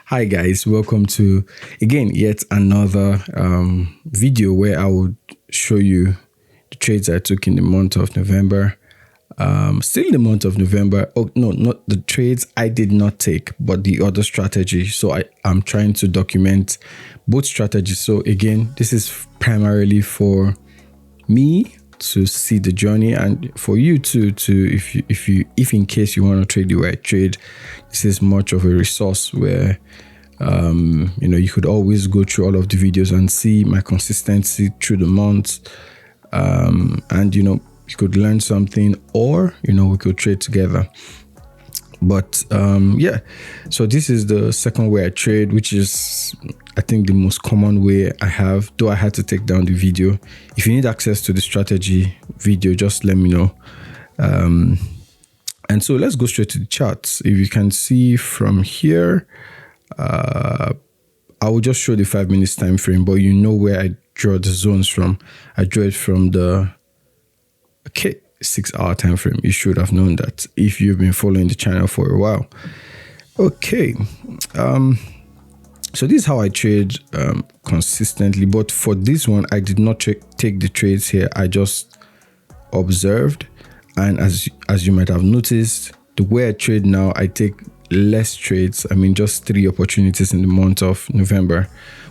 Hi guys, welcome to again yet another video where I would show you the trades I took in the month of November. Still in the month of November. Oh no, not the trades I did not take, but the other strategy. So I'm trying to document both strategies. So again, this is primarily for me to see the journey, and for you to if in case you want to trade the way I trade, this is much of a resource where you could always go through all of the videos and see my consistency through the months, and you could learn something, or we could trade together. But so this is the second way I trade, which is I think the most common way I have, though I had to take down the video. If you need access to the strategy video, just let me know. And so let's go straight to the charts. If you can see from here, I will just show the 5 minutes time frame, but you know where I draw the zones from. I draw it from the 6-hour time frame. You should have known that if you've been following the channel for a while. Okay, so this is how I trade consistently, but for this one I did not take the trades here. I just observed, and as you might have noticed, the way I trade now, I take less trades. I mean, just 3 opportunities in the month of November.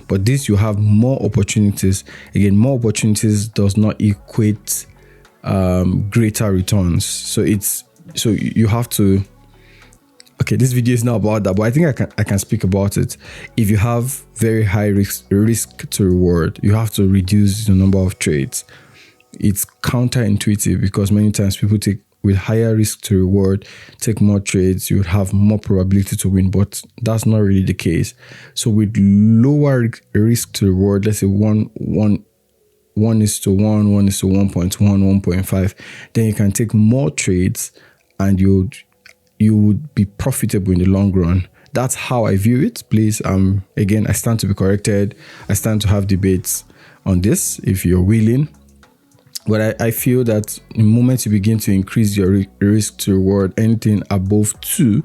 But this, you have more opportunities. Again, more opportunities does not equate greater returns. So you have to. Okay, this video is not about that, but I think I can speak about it. If you have very high risk to reward, you have to reduce the number of trades. It's counterintuitive because many times people take with higher risk to reward, take more trades, you would have more probability to win, but that's not really the case. So with lower risk to reward, let's say 1:1, 1:1.1, 1.5, then you can take more trades and you would be profitable in the long run. That's how I view it. Please, again, I stand to be corrected. I stand to have debates on this if you're willing. But I feel that the moment you begin to increase your risk to reward, anything above 2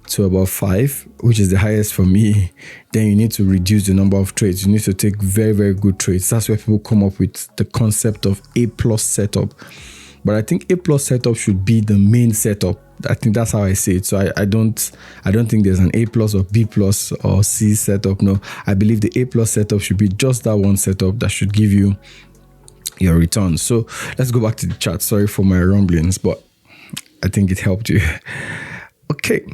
to about 5, which is the highest for me, then you need to reduce the number of trades. You need to take very, very good trades. That's where people come up with the concept of A+ setup. But I think A+ setup should be the main setup. I think that's how I see it. So I don't think there's an A+ or B+ or C setup. No, I believe the A+ setup should be just that one setup that should give you your returns. So let's go back to the chart. Sorry for my rumblings, but I think it helped you. Okay.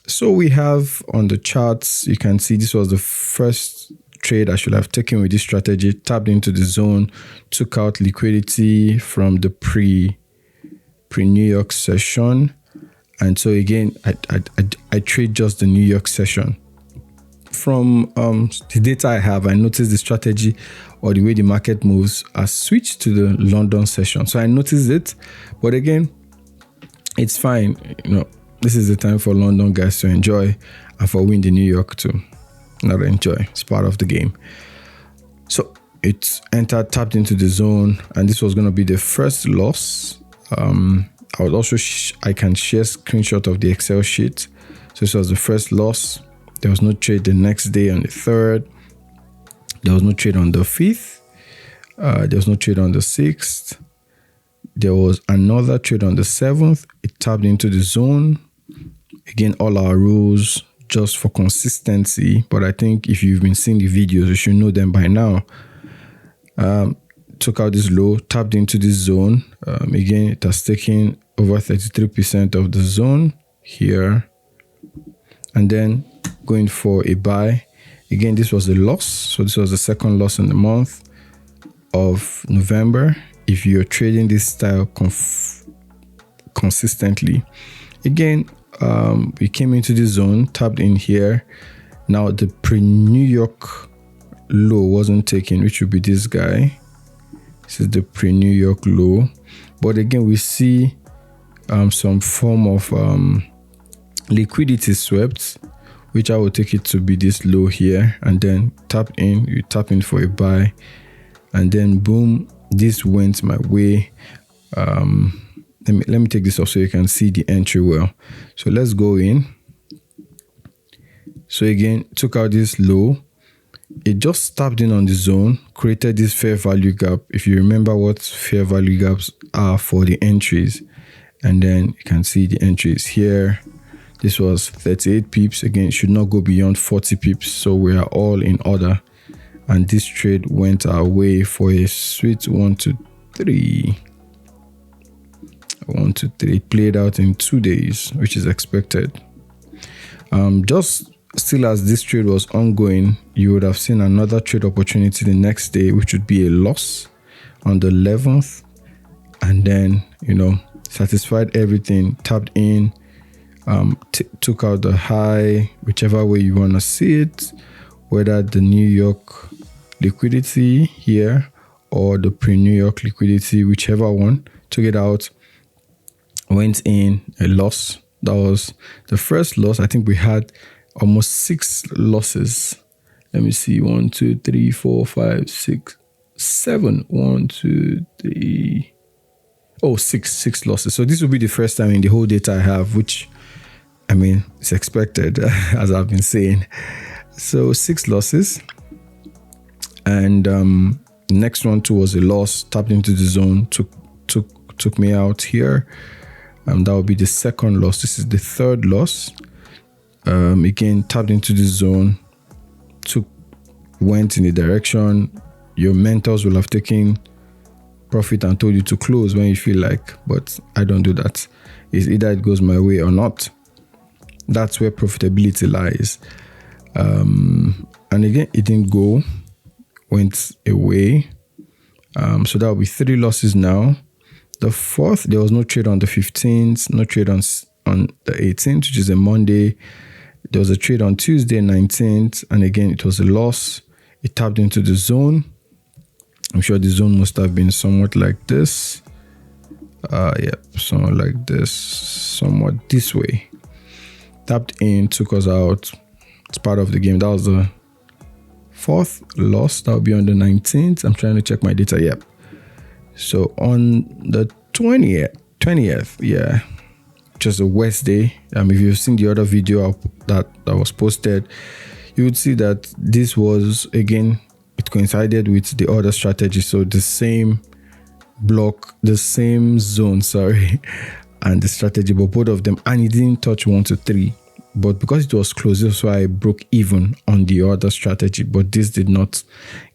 So we have on the charts, you can see this was the first trade I should have taken with this strategy. Tapped into the zone, took out liquidity from the pre-New York session, and so again I trade just the New York session. From the data I have, I noticed the strategy or the way the market moves has switched to the London session. So I noticed it, but again, it's fine. This is the time for London guys to enjoy, and for we in the New York to not enjoy. It's part of the game. So it's entered, tapped into the zone, and this was going to be the first loss. I would also I can share screenshot of the Excel sheet. So this was the first loss. There was no trade the next day on the 3rd. There was no trade on the 5th. There was no trade on the 6th. There was another trade on the 7th. It tapped into the zone. Again, all our rules just for consistency. But I think if you've been seeing the videos, you should know them by now. Took out this low, tapped into this zone. Again, it has taken over 33% of the zone here. And then going for a buy. Again, this was a loss. So this was the second loss in the month of November. If you're trading this style consistently. Again, we came into the zone, tapped in here. Now the pre-New York low wasn't taken, which would be this guy. This is the pre-New York low. But again, we see some form of liquidity swept, which I will take it to be this low here, and then tap in. You tap in for a buy, and then boom, this went my way. Let me take this off so you can see the entry well. So let's go in. So again, took out this low. It just tapped in on the zone, created this fair value gap. If you remember what fair value gaps are for the entries, and then you can see the entries here. This was 38 pips. Again, it should not go beyond 40 pips. So we are all in order. And this trade went our way for a sweet 1 to 3. 1 to 3. It played out in 2 days, which is expected. Just still as this trade was ongoing, you would have seen another trade opportunity the next day, which would be a loss on the 11th. And then, satisfied everything, tapped in, took out the high, whichever way you want to see it, whether the New York liquidity here or the pre-New York liquidity, whichever one, took it out, went in, a loss. That was the first loss. I think we had almost 6 losses. Let me see, 1, 2, 3, 4, 5, 6, 7. 1, 2, 3. Oh, 6 losses. So this will be the first time in the whole data I have, which, it's expected, as I've been saying. So 6 losses. And next one too was a loss, tapped into the zone, took me out here. That will be the second loss. This is the third loss. Again, tapped into the zone, went in the direction. Your mentors will have taken profit and told you to close when you feel like, but I don't do that. It's either it goes my way or not. That's where profitability lies. And again, it didn't go, went away. So that will be 3 losses now. The 4th, there was no trade on the 15th, no trade on the 18th, which is a Monday. There was a trade on Tuesday, 19th, and again, it was a loss. It tapped into the zone. I'm sure the zone must have been somewhat like this. Somewhat like this, somewhat this way. Tapped in, took us out. It's part of the game. That was the 4th loss. That will be on the 19th. I'm trying to check my data. Yep. So on the 20th, just a Wednesday. If you've seen the other video that was posted, you would see that this was, again, it coincided with the other strategy. So the same block, the same zone, and the strategy, but both of them, and it didn't touch 1 to 3. But because it was close, that's why I broke even on the other strategy. But this did not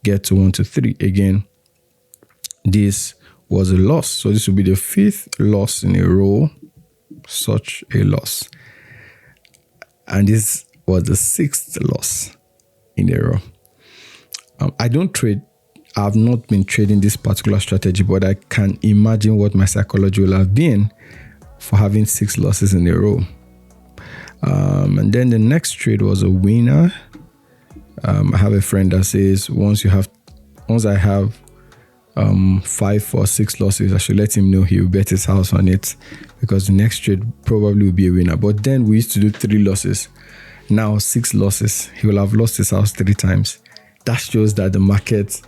get to 1 to 3. Again, this was a loss. So this will be the 5th loss in a row. Such a loss. And this was the 6th loss in a row. I don't trade. I've not been trading this particular strategy, but I can imagine what my psychology will have been for having 6 losses in a row. And then the next trade was a winner. I have a friend that says once I have 5 or 6 losses, I should let him know he will bet his house on it, because the next trade probably will be a winner. But then we used to do 3 losses. Now 6 losses. He will have lost his house 3 times. That shows that the market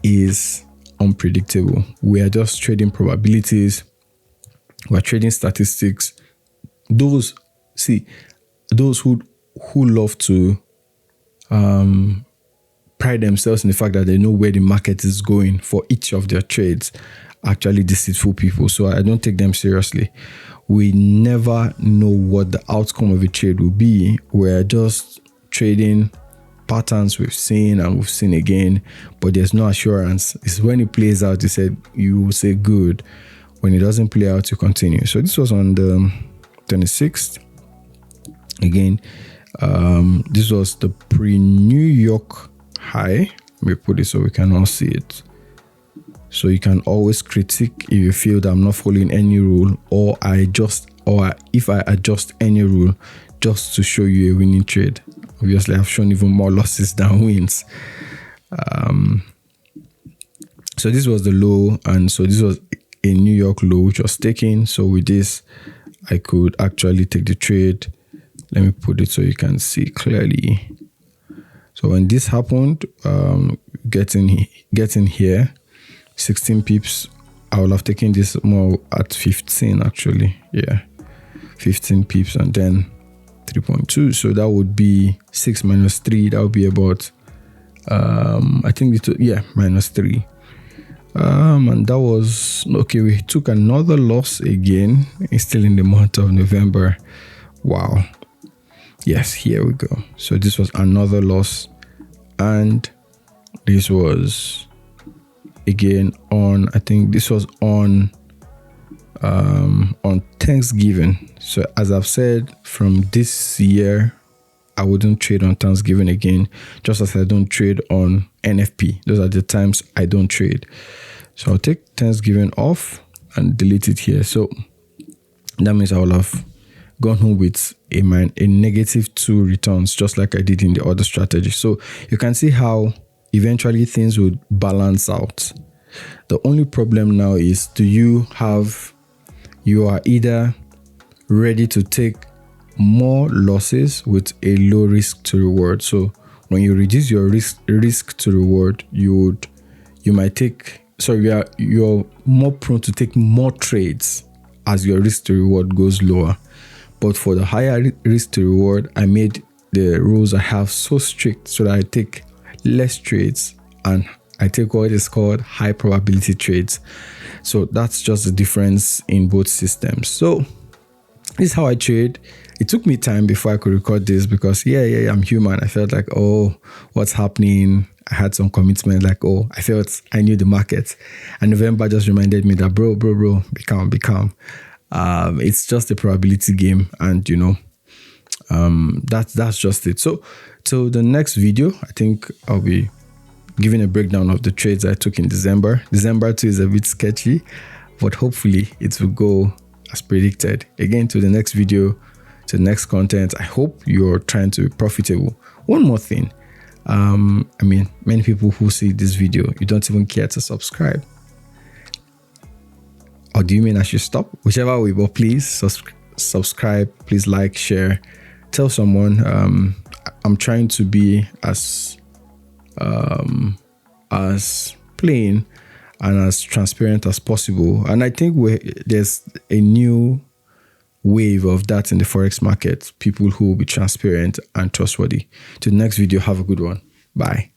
is unpredictable. We are just trading probabilities. We're trading statistics. Those who love to pride themselves in the fact that they know where the market is going for each of their trades, actually deceitful people. So I don't take them seriously. We never know what the outcome of a trade will be. We're just trading patterns we've seen and we've seen again, but there's no assurance. It's when it plays out, you will say good. When it doesn't play out, you continue. So this was on the 26th. Again, this was the pre-New York high. Let me put it so we can all see it. So you can always critique if you feel that I'm not following any rule, or if I adjust any rule just to show you a winning trade. Obviously, I've shown even more losses than wins. So this was the low, and so this was a New York low which was taken. So with this, I could actually take the trade. Let me put it so you can see clearly. So when this happened, getting here, 16 pips, I would have taken this more at 15 actually. Yeah, 15 pips and then 3.2. So that would be 6 minus 3. That would be about, I think, minus 3. And that was, okay, we took another loss again. It's still in the month of November. Wow. Yes, here we go. So this was another loss. And this was, again, on, I think this was on Thanksgiving. So as I've said, from this year, I wouldn't trade on Thanksgiving again, just as I don't trade on NFP. Those are the times I don't trade. So I'll take Thanksgiving off and delete it here. So that means I will have gone home with a negative 2 returns, just like I did in the other strategy. So you can see how eventually things would balance out. The only problem now is, you are either ready to take more losses with a low risk to reward. So when you reduce your risk to reward, you're more prone to take more trades as your risk to reward goes lower. But for the higher risk to reward, I made the rules I have so strict so that I take less trades and I take what is called high probability trades. So that's just the difference in both systems. So this is how I trade. It took me time before I could record this because I'm human. I felt like, what's happening? I had some commitment, like, I felt I knew the market. And November just reminded me that, bro, be calm. It's just a probability game, and that's just it. So the next video, I think I'll be giving a breakdown of the trades I took in December. December 2 is a bit sketchy, but hopefully it will go as predicted. Again, to the next video, to the next content. I hope you're trying to be profitable. One more thing. Many people who see this video, you don't even care to subscribe. Or do you mean I should stop? Whichever way, but please subscribe. Please like, share, tell someone. I'm trying to be as plain and as transparent as possible. And I think there's a new wave of that in the Forex market. People who will be transparent and trustworthy. To the next video, have a good one. Bye.